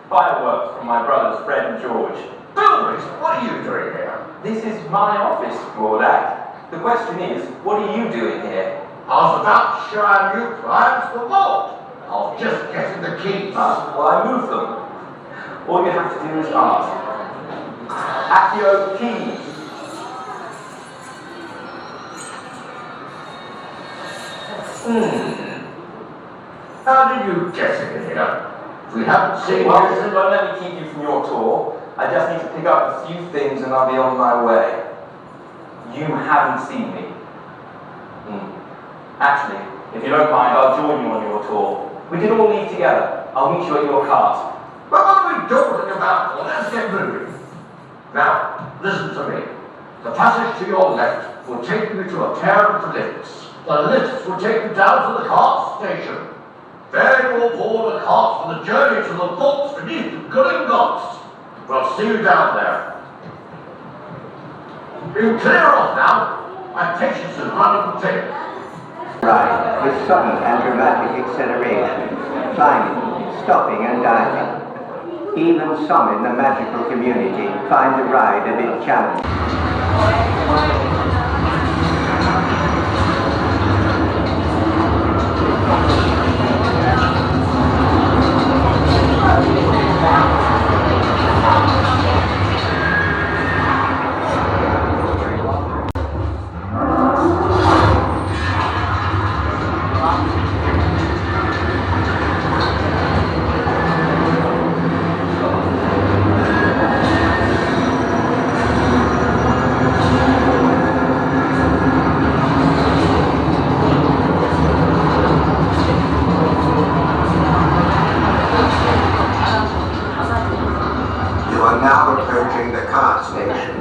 Fireworks from my brothers Fred and George. Bilberys, what are you doing here? This is my office, Mordak. The question is, what are you doing here? I was about to show our new clients the vault. I was just getting the keys. Well, I moved them. All you have to do is ask. Accio keys. How did you get in here? We haven't seen Well, you. don't let me keep you from your tour. I just need to pick up a few things and I'll be on my way. You haven't seen me. Actually, if you don't mind, I'll join you on your tour. We can all leave together. I'll meet you at your cart. But what are we talking about? Well, let's get moving. Now, listen to me. The passage to your left will take you to a pair of lifts. The lifts will take you down to the cart station. There you will board a cart for the journey to the vaults beneath the Gringotts. We'll see you down there. You clear off now. My patience is running thin. Ride with sudden and dramatic acceleration, climbing, stopping and diving. Even some in the magical community find the ride a bit challenging. Now approaching the cart station.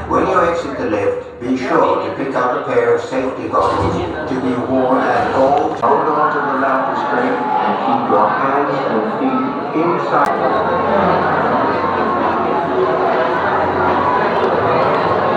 When you exit the lift, be sure to pick up a pair of safety goggles to be worn at all. Hold on to the lamp restraint and keep your hands and feet inside.